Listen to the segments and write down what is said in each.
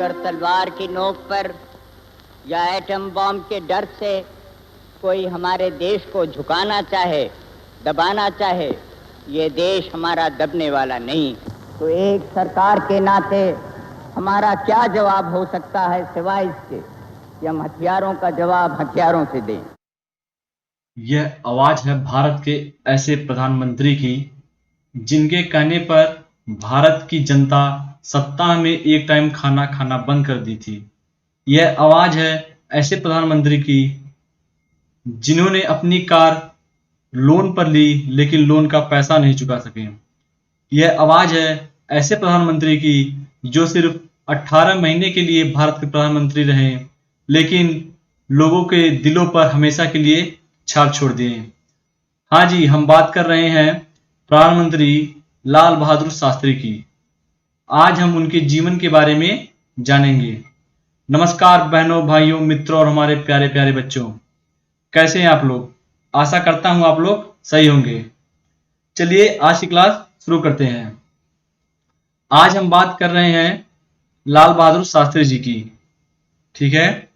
अगर तलवार की नोक पर या एटम बॉम्ब के डर से कोई हमारे देश को झुकाना चाहे, दबाना चाहे, ये देश हमारा दबने वाला नहीं। तो एक सरकार के नाते हमारा क्या जवाब हो सकता है सिवाय इसके कि हम हथियारों का जवाब हथियारों से दें। यह आवाज है भारत के ऐसे प्रधानमंत्री की जिनके कहने पर भारत की जनता सप्ताह में एक टाइम खाना खाना बंद कर दी थी। यह आवाज है ऐसे प्रधानमंत्री की जिन्होंने अपनी कार लोन पर ली लेकिन लोन का पैसा नहीं चुका सके। यह आवाज है ऐसे प्रधानमंत्री की जो सिर्फ 18 महीने के लिए भारत के प्रधानमंत्री रहे लेकिन लोगों के दिलों पर हमेशा के लिए छाप छोड़ दिए। हाँ जी, हम बात कर रहे हैं प्रधानमंत्री लाल बहादुर शास्त्री की। आज हम उनके जीवन के बारे में जानेंगे। नमस्कार बहनों, भाइयों, मित्रों और हमारे प्यारे प्यारे बच्चों, कैसे हैं आप लोग? आशा करता हूं आप लोग सही होंगे। चलिए आज की क्लास शुरू करते हैं। आज हम बात कर रहे हैं लाल बहादुर शास्त्री जी की। ठीक है,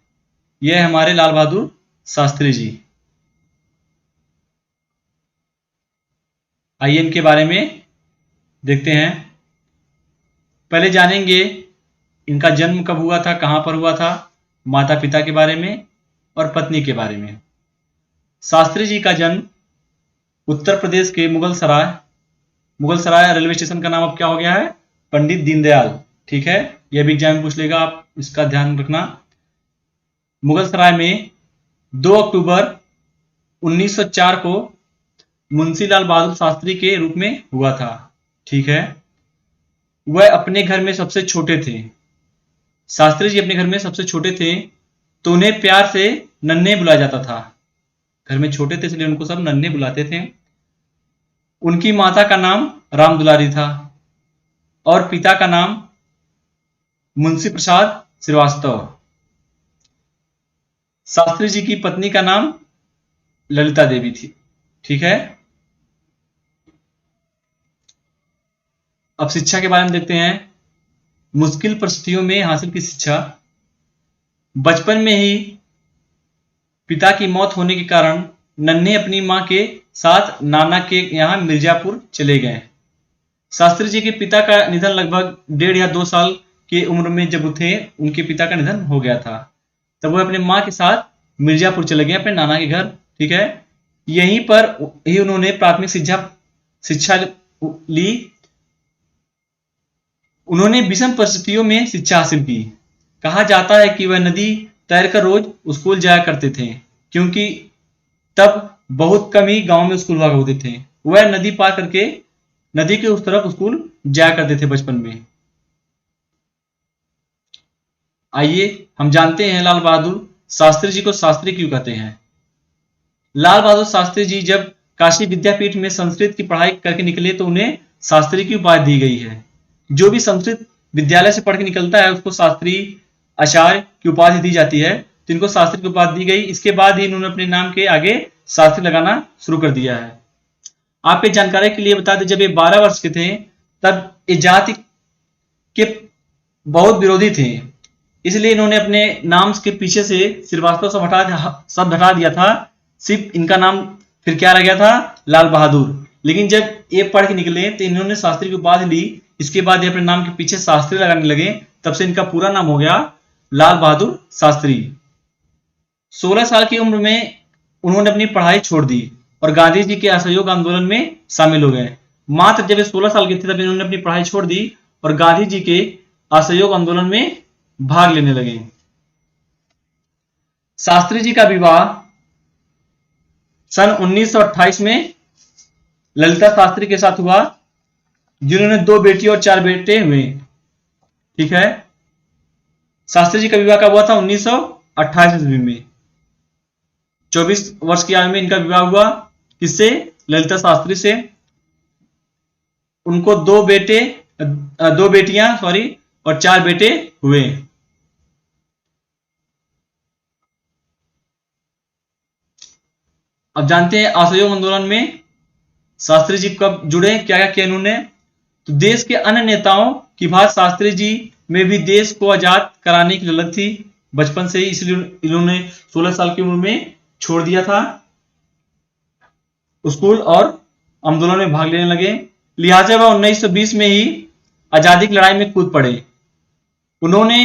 यह हमारे लाल बहादुर शास्त्री जी। आइए इनके बारे में देखते हैं। पहले जानेंगे इनका जन्म कब हुआ था, कहां पर हुआ था, माता पिता के बारे में और पत्नी के बारे में। शास्त्री जी का जन्म उत्तर प्रदेश के मुगलसराय रेलवे स्टेशन का नाम अब क्या हो गया है? पंडित दीनदयाल। ठीक है, यह भी एग्जाम में पूछ लेगा, आप इसका ध्यान रखना। मुगलसराय में 2 अक्टूबर 1904 को मुंशी लाल बहादुर शास्त्री के रूप में हुआ था। ठीक है, वह अपने घर में सबसे छोटे थे। शास्त्री जी अपने घर में सबसे छोटे थे तो उन्हें प्यार से नन्हे बुलाया जाता था। घर में छोटे थे इसलिए उनको सब नन्हे बुलाते थे। उनकी माता का नाम राम दुलारी था और पिता का नाम मुंशी प्रसाद श्रीवास्तव। शास्त्री जी की पत्नी का नाम ललिता देवी थी। ठीक है, अब शिक्षा के बारे में देखते हैं। मुश्किल परिस्थितियों में हासिल की शिक्षा। बचपन में ही पिता की मौत होने के कारण नन्हे अपनी मां के साथ नाना के यहां मिर्जापुर चले गए। शास्त्री जी के पिता का निधन लगभग 1.5 या 2 साल की उम्र में जब थे, उनके पिता का निधन हो गया था। तब वह अपने मां के साथ मिर्जापुर चले गए, अपने नाना के घर। ठीक है, यहीं पर ही उन्होंने प्राथमिक शिक्षा ली। उन्होंने विषम परिस्थितियों में शिक्षा हासिल की। कहा जाता है कि वह नदी तैरकर रोज स्कूल जाया करते थे क्योंकि तब बहुत कम ही गांव में स्कूल हुआ होते थे। वह नदी पार करके नदी के उस तरफ स्कूल जाया करते थे बचपन में। आइए हम जानते हैं लाल बहादुर शास्त्री जी को शास्त्री क्यों कहते हैं। लाल बहादुर शास्त्री जी जब काशी विद्यापीठ में संस्कृत की पढ़ाई करके निकले तो उन्हें शास्त्री की उपाधि दी गई है। जो भी संस्कृत विद्यालय से पढ़ के निकलता है उसको शास्त्री, आचार्य की उपाधि दी जाती है, तो इनको शास्त्री की उपाधि दी गई। इसके बाद ही इन्होंने अपने नाम के आगे शास्त्री लगाना शुरू कर दिया है। आपके जानकारी के लिए बता दें, जब ये 12 वर्ष के थे तब ये जाति के बहुत विरोधी थे, इसलिए इन्होंने अपने नाम के पीछे से श्रीवास्तव शब्द हटा दिया था। सिर्फ इनका नाम फिर क्या रह गया था? लाल बहादुर। लेकिन जब ये पढ़ के निकले तो इन्होंने शास्त्री की उपाधि ली। इसके बाद ये अपने नाम के पीछे शास्त्री लगाने लगे, तब से इनका पूरा नाम हो गया लाल बहादुर शास्त्री। 16 साल की उम्र में उन्होंने अपनी पढ़ाई छोड़ दी और गांधी जी के असहयोग आंदोलन में शामिल हो गए। मात्र जब 16 साल के थे तब इन्होंने अपनी पढ़ाई छोड़ दी और गांधी जी के असहयोग आंदोलन में भाग लेने लगे। शास्त्री जी का विवाह सन 1928 में ललिता शास्त्री के साथ हुआ, जिन्होंने 2 बेटी और 4 बेटे हुए। ठीक है, शास्त्री जी का विवाह कब हुआ था? 1928 ईस्वी में। 24 वर्ष की आयु में इनका विवाह हुआ। किससे? ललिता शास्त्री से। उनको 2 बेटियां और 4 बेटे हुए। अब जानते हैं असहयोग आंदोलन में शास्त्री जी कब जुड़े, क्या क्या किया इन्होंने। तो देश के अन्य नेताओं की भांति शास्त्री जी में भी देश को आजाद कराने की ललक थी बचपन से ही, इसलिए इन्होंने 16 साल की उम्र में छोड़ दिया था स्कूल और आंदोलन में भाग लेने लगे। लिहाजा वह 1920 में ही आजादी की लड़ाई में कूद पड़े। उन्होंने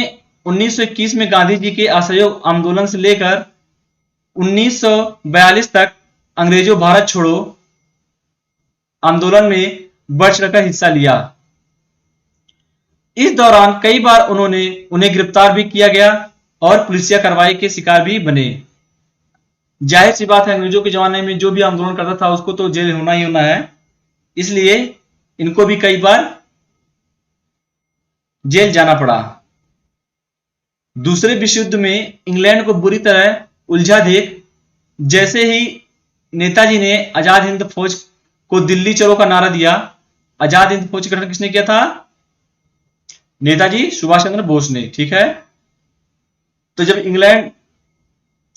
1921 में गांधी जी के असहयोग आंदोलन से लेकर 1942 तक अंग्रेजों भारत छोड़ो आंदोलन में बढ़ चढ़कर हिस्सा लिया। इस दौरान कई बार उन्हें गिरफ्तार भी किया गया और पुलिसिया कार्रवाई के शिकार भी बने। जाहिर सी बात है, अंग्रेजों के जमाने में जो भी आंदोलन करता था उसको तो जेल होना ही होना है, इसलिए इनको भी कई बार जेल जाना पड़ा। दूसरे विश्व युद्ध में इंग्लैंड को बुरी तरह उलझा देख जैसे ही नेताजी ने आजाद हिंद फौज को दिल्ली चलो का नारा दिया। आजाद हिंद फौज का गठन किसने किया था? नेताजी सुभाष चंद्र बोस ने। ठीक है, तो जब इंग्लैंड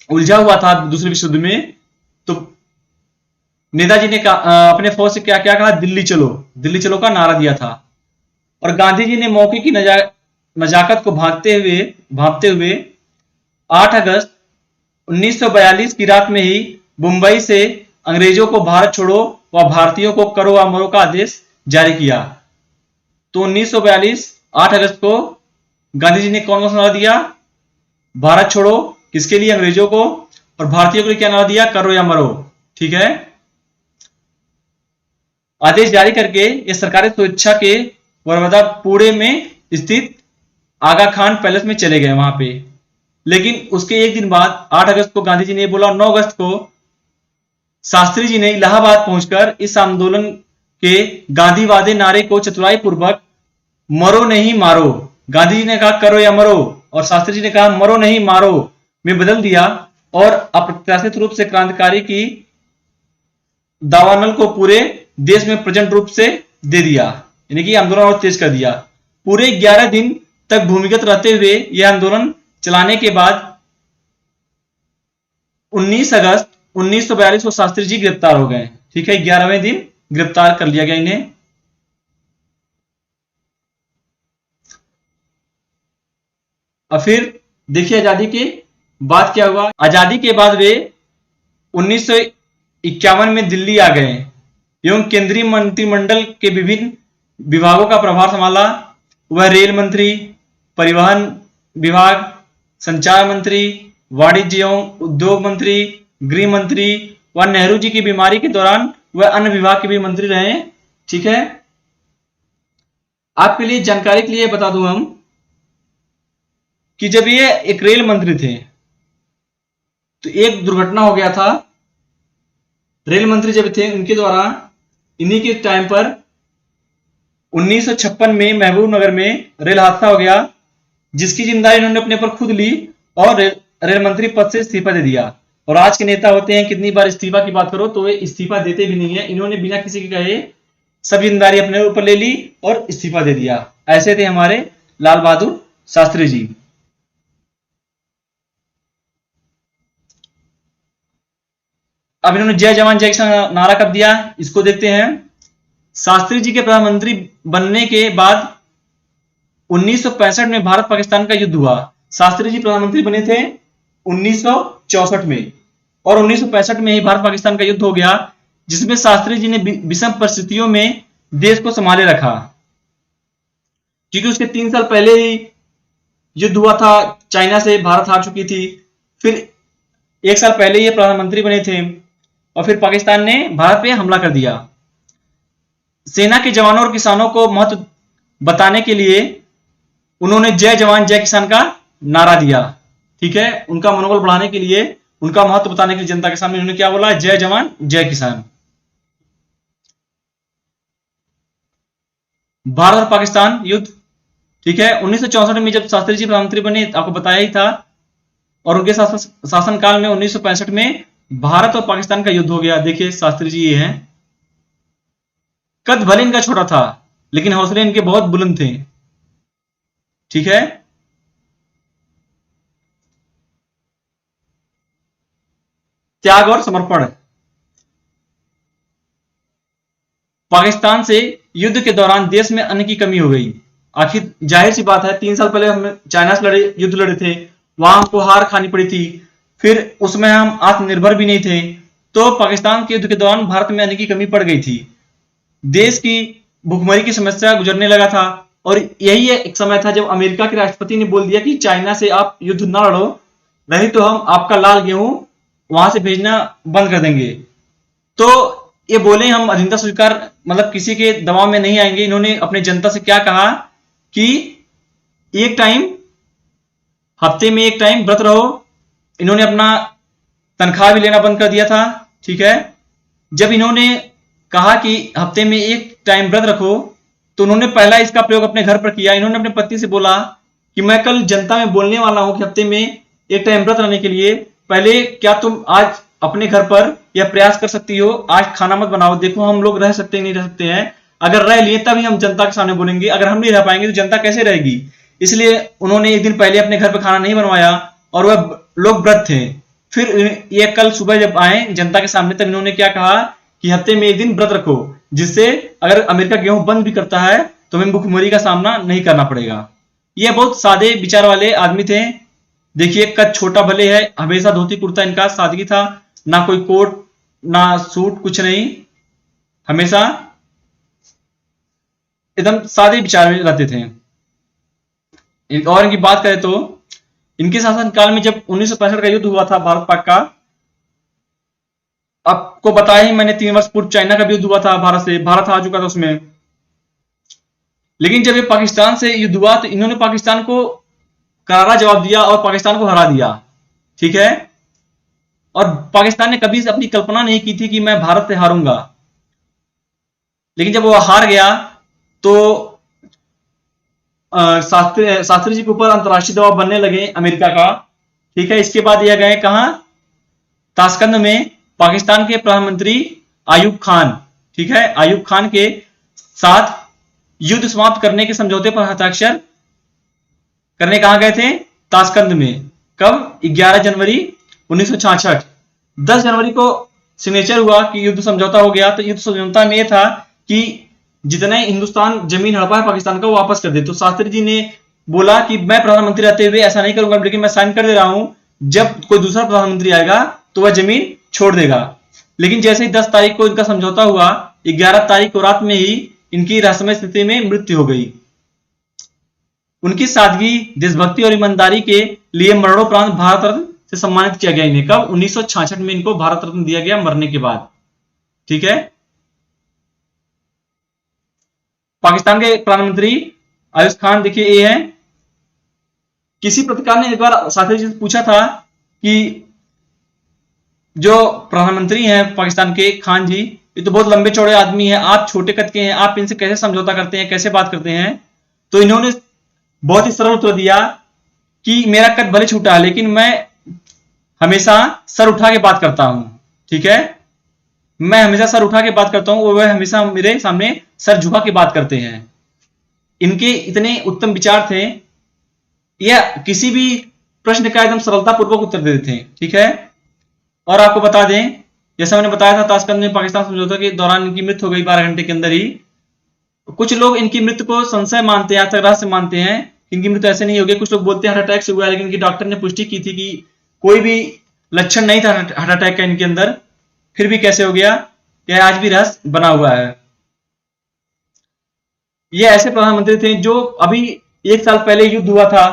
उलझा हुआ था दूसरे विश्व युद्ध में, तो नेताजी ने अपने फौज से क्या क्या कहा? दिल्ली चलो का नारा दिया था। और गांधी जी ने मौके की नजाकत को भांपते हुए 8 अगस्त 1942 की रात में ही मुंबई से अंग्रेजों को भारत छोड़ो व भारतीयों को करो व मरो का आदेश जारी किया। तो 1942 8 अगस्त को गांधी जी ने कौन सा नारा दिया? भारत छोड़ो। किसके लिए? अंग्रेजों को। और भारतीयों के लिए क्या नारा दिया? करो या मरो। ठीक है, आदेश जारी करके ये सरकारी स्वेच्छा के वरवदापुरे में स्थित आगा खान पैलेस में चले गए वहां पे। लेकिन उसके एक दिन बाद 8 अगस्त को गांधी जी ने बोला, 9 अगस्त को शास्त्री जी ने इलाहाबाद पहुंचकर इस आंदोलन के गांधीवादी नारे को चतुराई पूर्वक मरो नहीं मारो, गांधी जी ने कहा करो या मरो और शास्त्री जी ने कहा मरो नहीं मारो में बदल दिया और अप्रत्याशित रूप से क्रांतिकारी की दावानल को पूरे देश में प्रचंड रूप से दे दिया, यानी कि आंदोलन और तेज कर दिया। पूरे 11 दिन तक भूमिगत रहते हुए यह आंदोलन चलाने के बाद 19 अगस्त 1942 को शास्त्री जी गिरफ्तार हो गए। ठीक है, 11वें दिन गिरफ्तार कर लिया गया इन्हें। और फिर देखिए आजादी के बाद क्या हुआ। आजादी के बाद वे 1951 में दिल्ली आ गए एवं केंद्रीय मंत्रिमंडल के विभिन्न विभागों का प्रभार संभाला। वह रेल मंत्री, परिवहन विभाग, संचार मंत्री, वाणिज्य एवं उद्योग मंत्री, गृह मंत्री व नेहरू जी की बीमारी के दौरान वह अन्य विभाग के भी मंत्री रहे। ठीक है, आपके लिए जानकारी के लिए बता दूं हम कि जब ये एक रेल मंत्री थे तो एक दुर्घटना हो गया था। रेल मंत्री जब थे उनके द्वारा इन्हीं के टाइम पर 1956 में महबूब नगर में रेल हादसा हो गया, जिसकी जिम्मेदारी इन्होंने अपने पर खुद ली और रेल मंत्री पद से इस्तीफा दे दिया। और आज के नेता होते हैं, कितनी बार इस्तीफा की बात करो तो वे इस्तीफा देते भी नहीं है। इन्होंने बिना किसी के कहे सब जिम्मेदारी अपने ऊपर ले ली और इस्तीफा दे दिया। ऐसे थे हमारे लाल बहादुर शास्त्री जी। अब इन्होंने जय जवान जय किसान नारा कब दिया, इसको देखते हैं। शास्त्री जी के प्रधानमंत्री बनने के बाद 1965 में भारत पाकिस्तान का युद्ध हुआ। शास्त्री जी प्रधानमंत्री बने थे 1964 में और 1965 में ही भारत पाकिस्तान का युद्ध हो गया, जिसमें शास्त्री जी ने विषम परिस्थितियों में देश को संभाले रखा। क्योंकि उसके 3 साल पहले ही युद्ध हुआ था, चाइना से भारत हार चुकी थी। फिर 1 साल पहले ये प्रधानमंत्री बने थे और फिर पाकिस्तान ने भारत पे हमला कर दिया। सेना के जवानों और किसानों को महत्व बताने के लिए उन्होंने जय जवान जय किसान का नारा दिया। ठीक है, उनका मनोबल बढ़ाने के लिए, उनका महत्व बताने के लिए जनता के सामने उन्होंने क्या बोला? जय जवान जय किसान। भारत और पाकिस्तान युद्ध। ठीक है, 1964 में जब शास्त्री जी प्रधानमंत्री बने, आपको बताया ही था, और उनके शासनकाल में 1965 में भारत और पाकिस्तान का युद्ध हो गया। देखिए शास्त्री जी ये हैं, कद भले इनका छोटा था लेकिन हौसले इनके बहुत बुलंद थे। ठीक है, त्याग और समर्पण। पाकिस्तान से युद्ध के दौरान देश में अन्न की कमी हो गई। आखिर जाहिर सी बात है 3 साल पहले हम चाइना से युद्ध लड़े थे, वहां हमको हार खानी पड़ी थी, फिर उसमें हम आत्मनिर्भर भी नहीं थे, तो पाकिस्तान के युद्ध के दौरान भारत में अन्न की कमी पड़ गई थी, देश की भुखमरी की समस्या गुजरने लगा था, और यही एक समय था जब अमेरिका के राष्ट्रपति ने बोल दिया कि चाइना से आप युद्ध ना लड़ो, नहीं तो हम आपका लाल गेहूं वहां से भेजना बंद कर देंगे। तो ये बोले हम अधीनता स्वीकार मतलब किसी के दबाव में नहीं आएंगे। इन्होंने अपने जनता से क्या कहा कि एक टाइम, हफ्ते में एक टाइम व्रत रहो। इन्होंने अपना तनख्वाह भी लेना बंद कर दिया था, ठीक है। जब इन्होंने कहा कि हफ्ते में एक टाइम व्रत रखो, तो उन्होंने पहला इसका प्रयोग अपने घर पर किया। इन्होंने अपने पत्नी से बोला कि मैं कल जनता में बोलने वाला हूं कि हफ्ते में एक टाइम व्रत रहने के लिए, पहले क्या तुम आज अपने घर पर यह प्रयास कर सकती हो, आज खाना मत बनाओ, देखो हम लोग रह सकते नहीं रह सकते हैं, अगर रह लिए तभी हम जनता के सामने बोलेंगे, अगर हम नहीं रह पाएंगे तो जनता कैसे रहेगी। इसलिए उन्होंने एक दिन पहले अपने घर पर खाना नहीं बनवाया और वह लोग व्रत थे। फिर ये कल सुबह जब आए जनता के सामने, तब इन्होंने क्या कहा कि हफ्ते में एक दिन व्रत रखो, जिससे अगर अमेरिका गेहूं बंद भी करता है तो हमें भुखमरी का सामना नहीं करना पड़ेगा। ये बहुत सादे विचार वाले आदमी थे। देखिए कद छोटा भले है, हमेशा धोती कुर्ता इनका सादगी था, ना कोई कोट ना सूट, कुछ नहीं, हमेशा एकदम सादे विचार में रहते थे। और इनकी बात करें तो इनके शासनकाल में जब 1965 का युद्ध हुआ था भारत पाक का, आपको बताया ही मैंने 3 वर्ष पूर्व चाइना का भी युद्ध हुआ था भारत से, भारत हार चुका था उसमें। लेकिन जब ये पाकिस्तान से युद्ध हुआ तो इन्होंने पाकिस्तान को करारा जवाब दिया और पाकिस्तान को हरा दिया, ठीक है। और पाकिस्तान ने कभी अपनी कल्पना नहीं की थी कि मैं भारत से हारूंगा। लेकिन जब वो हार गया तो शास्त्री जी के ऊपर अंतर्राष्ट्रीय दबाव बनने लगे अमेरिका का, ठीक है। इसके बाद यह गए कहां, ताशकंद में पाकिस्तान के प्रधानमंत्री आयूब खान, ठीक है, आयूब खान के साथ युद्ध समाप्त करने के समझौते पर हस्ताक्षर करने कहां गए थे, ताशकंद में। कब, 11 जनवरी 1966। 10 जनवरी को सिग्नेचर हुआ कि युद्ध समझौता हो गया। तो युद्ध समझौता में यह था कि जितने हिंदुस्तान जमीन हड़पा है पाकिस्तान का वो वापस कर दे। तो शास्त्री जी ने बोला कि मैं प्रधानमंत्री रहते हुए ऐसा नहीं करूंगा, लेकिन मैं साइन कर दे रहा हूं, जब कोई दूसरा प्रधानमंत्री आएगा तो वह जमीन छोड़ देगा। लेकिन जैसे ही 10 तारीख को इनका समझौता हुआ, 11 तारीख को रात में ही इनकी रहस्यमय स्थिति में मृत्यु हो गई। उनकी सादगी, देशभक्ति और ईमानदारी के लिए मरणोपरांत भारत रत्न से सम्मानित किया गया इन्हें। कब, 1966 में इनको भारत रत्न दिया गया मरने के बाद, ठीक है। पाकिस्तान के प्रधानमंत्री आयूब खान, देखिए ये है। किसी पत्रकार ने एक बार शास्त्री जी से पूछा था कि जो प्रधानमंत्री हैं पाकिस्तान के, खान जी, ये तो बहुत लंबे चौड़े आदमी हैं, आप छोटे कद के हैं, आप इनसे कैसे समझौता करते हैं, कैसे बात करते हैं। तो इन्होंने बहुत ही सरल उत्तर दिया कि मेरा कद भले छोटा है लेकिन मैं हमेशा सर उठा के बात करता हूं, ठीक है। मैं हमेशा सर उठा के बात करता हूं और वह हमेशा मेरे सामने सर झुका के बात करते हैं। इनके इतने उत्तम विचार थे, यह किसी भी प्रश्न का एकदम सरलतापूर्वक उत्तर देते थे, ठीक है। और आपको बता दें, जैसा मैंने बताया था, ताशकंद में पाकिस्तान समझौते के दौरान इनकी मृत्यु हो गई 12 घंटे के अंदर ही। कुछ लोग इनकी मृत्यु को संशय मानते हैं, रहस्य मानते हैं, इनकी मृत्यु ऐसे नहीं हो गई। कुछ लोग बोलते हैं हार्ट अटैक से हुआ है, लेकिन इनकी डॉक्टर ने पुष्टि की थी कि कोई भी लक्षण नहीं था हार्ट अटैक का इनके अंदर, फिर भी कैसे हो गया, यह आज भी रहस्य बना हुआ है। ये ऐसे प्रधानमंत्री थे जो अभी 1 साल पहले युद्ध हुआ था,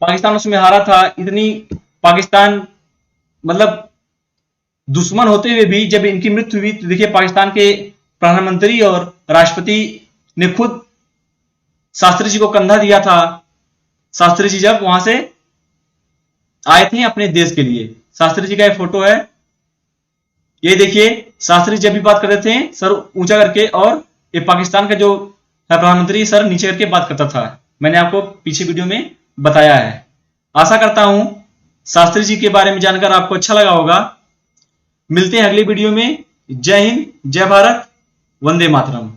पाकिस्तान उसमें हारा था। इतनी पाकिस्तान मतलब दुश्मन होते हुए भी जब इनकी मृत्यु हुई तो देखिए पाकिस्तान के प्रधानमंत्री और राष्ट्रपति ने खुद शास्त्री जी को कंधा दिया था। शास्त्री जी जब वहां से आए थे अपने देश के लिए, शास्त्री जी का एक फोटो है, ये देखिए। शास्त्री जब भी बात करते थे सर ऊंचा करके, और ये पाकिस्तान का जो प्रधानमंत्री सर नीचे करके बात करता था। मैंने आपको पीछे वीडियो में बताया है। आशा करता हूं शास्त्री जी के बारे में जानकर आपको अच्छा लगा होगा। मिलते हैं अगली वीडियो में। जय हिंद, जय भारत, वंदे मातरम।